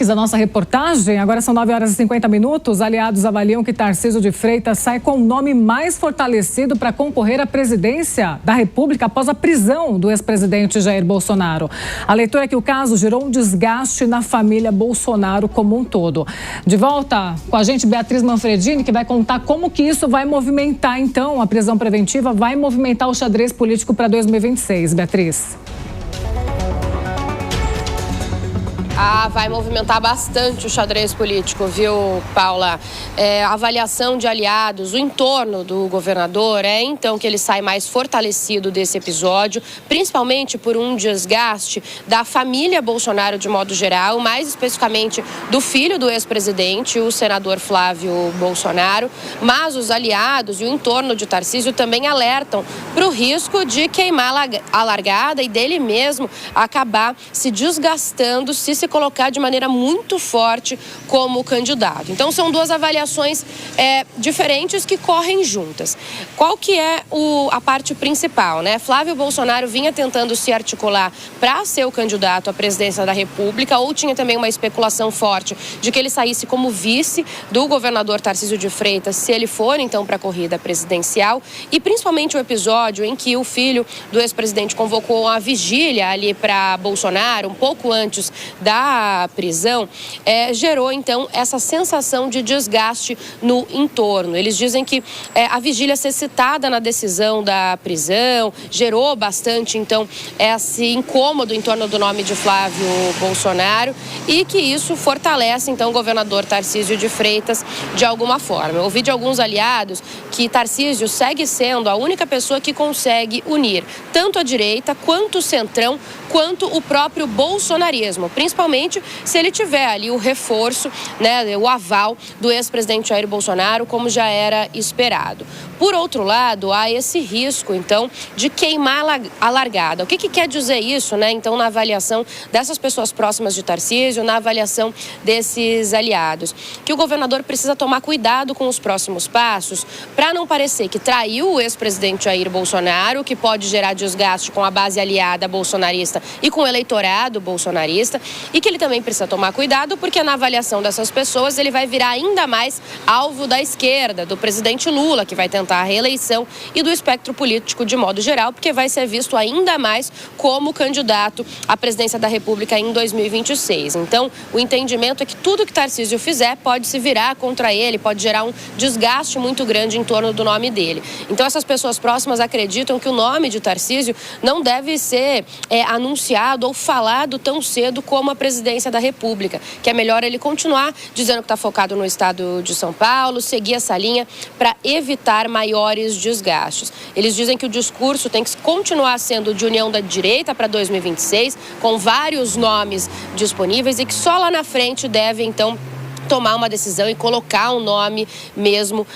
destaques da nossa reportagem. Agora são 9h50. Aliados avaliam que Tarcísio de Freitas sai com o nome mais fortalecido para concorrer à presidência da República após a prisão do ex-presidente Jair Bolsonaro. A leitura é que o caso gerou um desgaste na família Bolsonaro como um todo. De volta com a gente, Beatriz Manfredini, que vai contar como que isso vai movimentar, então, a prisão preventiva, vai movimentar o xadrez político para 2026. Beatriz. Vai movimentar bastante o xadrez político, viu, Paula? A avaliação de aliados, o entorno do governador então que ele sai mais fortalecido desse episódio, principalmente por um desgaste da família Bolsonaro de modo geral, mais especificamente do filho do ex-presidente, o senador Flávio Bolsonaro, mas os aliados e o entorno de Tarcísio também alertam para o risco de queimar a largada e dele mesmo acabar se desgastando se colocar de maneira muito forte como candidato. Então são duas avaliações diferentes que correm juntas. Qual que é a parte principal, né? Flávio Bolsonaro vinha tentando se articular para ser o candidato à presidência da República, ou tinha também uma especulação forte de que ele saísse como vice do governador Tarcísio de Freitas, se ele for então para a corrida presidencial, e principalmente o episódio em que o filho do ex-presidente convocou uma vigília ali para Bolsonaro, um pouco antes da prisão, gerou então essa sensação de desgaste no entorno. Eles dizem que a vigília ser citada na decisão da prisão gerou bastante então esse incômodo em torno do nome de Flávio Bolsonaro e que isso fortalece então o governador Tarcísio de Freitas de alguma forma. Eu ouvi de alguns aliados que Tarcísio segue sendo a única pessoa que consegue unir tanto a direita quanto o centrão, quanto o próprio bolsonarismo, principalmente se ele tiver ali o reforço, né, o aval do ex-presidente Jair Bolsonaro, como já era esperado. Por outro lado, há esse risco, então, de queimar a largada. O que quer dizer isso, né, então, na avaliação dessas pessoas próximas de Tarcísio, na avaliação desses aliados? Que o governador precisa tomar cuidado com os próximos passos para não parecer que traiu o ex-presidente Jair Bolsonaro, que pode gerar desgaste com a base aliada bolsonarista e com o eleitorado bolsonarista, e que ele também precisa tomar cuidado porque na avaliação dessas pessoas ele vai virar ainda mais alvo da esquerda, do presidente Lula, que vai tentar a reeleição, e do espectro político de modo geral, porque vai ser visto ainda mais como candidato à presidência da República em 2026. Então, o entendimento é que tudo que Tarcísio fizer pode se virar contra ele, pode gerar um desgaste muito grande em torno do nome dele. Então, essas pessoas próximas acreditam que o nome de Tarcísio não deve ser anunciado ou falado tão cedo como a presidência da República, que é melhor ele continuar dizendo que está focado no estado de São Paulo, seguir essa linha para evitar maiores desgastes. Eles dizem que o discurso tem que continuar sendo de união da direita para 2026, com vários nomes disponíveis e que só lá na frente deve, então, tomar uma decisão e colocar um nome mesmo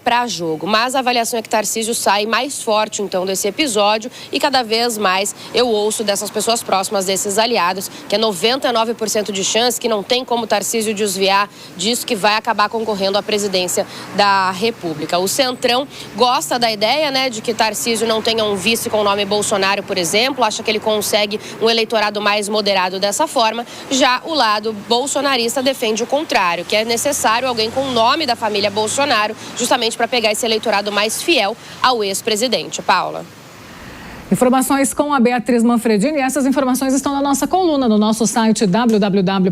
para jogo. Mas a avaliação é que Tarcísio sai mais forte, então, desse episódio e cada vez mais eu ouço dessas pessoas próximas desses aliados que é 99% de chance que não tem como Tarcísio desviar disso, que vai acabar concorrendo à presidência da República. O Centrão gosta da ideia, né, de que Tarcísio não tenha um vice com o nome Bolsonaro, por exemplo, acha que ele consegue um eleitorado mais moderado dessa forma. Já o lado bolsonarista defende o contrário, que é necessário alguém com o nome da família Bolsonaro, justamente para pegar esse eleitorado mais fiel ao ex-presidente. Paula. Informações com a Beatriz Manfredini, e essas informações estão na nossa coluna, no nosso site www.jp.com.br,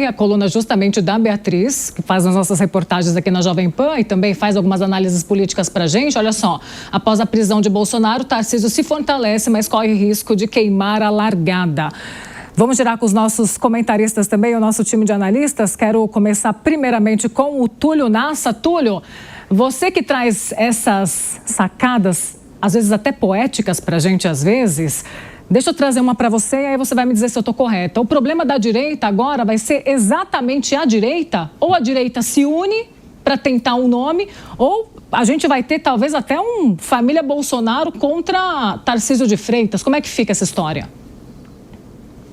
a coluna justamente da Beatriz, que faz as nossas reportagens aqui na Jovem Pan e também faz algumas análises políticas pra gente. Olha só, após a prisão de Bolsonaro, Tarcísio se fortalece, mas corre risco de queimar a largada. Vamos girar com os nossos comentaristas também, o nosso time de analistas. Quero começar primeiramente com o Túlio Nassa. Túlio, você que traz essas sacadas, às vezes até poéticas para a gente, às vezes, deixa eu trazer uma para você e aí você vai me dizer se eu estou correta. O problema da direita agora vai ser exatamente a direita? Ou a direita se une para tentar um nome, ou a gente vai ter talvez até um família Bolsonaro contra Tarcísio de Freitas. Como é que fica essa história?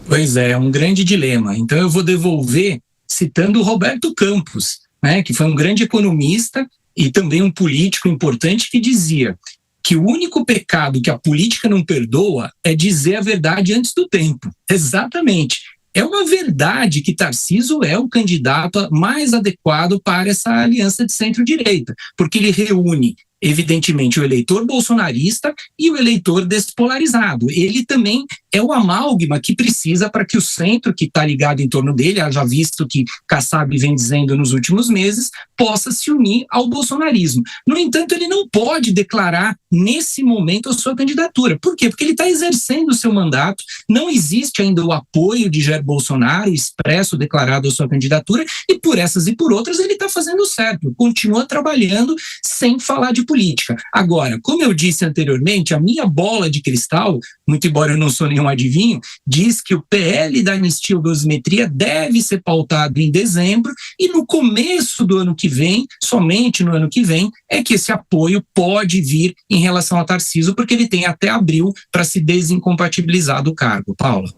Pois é um grande dilema. Então eu vou devolver citando o Roberto Campos, né, que foi um grande economista e também um político importante, que dizia que o único pecado que a política não perdoa é dizer a verdade antes do tempo. Exatamente. é uma verdade que Tarcísio é o candidato mais adequado para essa aliança de centro-direita, porque ele reúne, evidentemente, o eleitor bolsonarista e o eleitor despolarizado. Ele também é o amálgama que precisa para que o centro, que está ligado em torno dele, já visto que Kassab vem dizendo nos últimos meses, possa se unir ao bolsonarismo. No entanto, ele não pode declarar nesse momento a sua candidatura. Por quê? Porque ele está exercendo o seu mandato, não existe ainda o apoio de Jair Bolsonaro expresso, declarado a sua candidatura, e por essas e por outras ele está fazendo certo, continua trabalhando sem falar de política. Agora, como eu disse anteriormente, a minha bola de cristal, muito embora eu não sou nenhum adivinho, diz que o PL da anistia ou dosimetria deve ser pautado em dezembro e no começo do ano que vem, somente no ano que vem, é que esse apoio pode vir em relação a Tarcísio, porque ele tem até abril para se desincompatibilizar do cargo. Paula.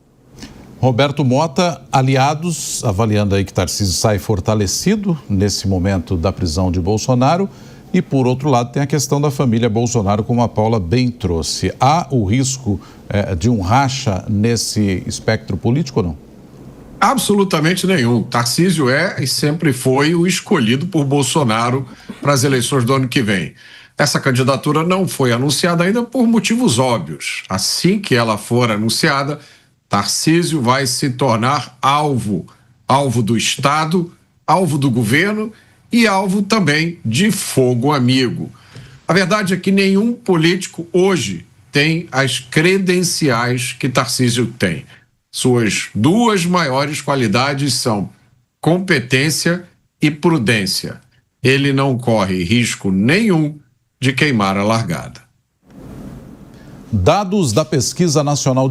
Roberto Mota, aliados, avaliando aí que Tarcísio sai fortalecido nesse momento da prisão de Bolsonaro. E, por outro lado, tem a questão da família Bolsonaro, como a Paula bem trouxe. Há o risco de um racha nesse espectro político ou não? Absolutamente nenhum. Tarcísio é e sempre foi o escolhido por Bolsonaro para as eleições do ano que vem. Essa candidatura não foi anunciada ainda por motivos óbvios. Assim que ela for anunciada, Tarcísio vai se tornar alvo do Estado, alvo do governo e alvo também de fogo amigo. A verdade é que nenhum político hoje tem as credenciais que Tarcísio tem. Suas duas maiores qualidades são competência e prudência. Ele não corre risco nenhum de queimar a largada. Dados da Pesquisa Nacional de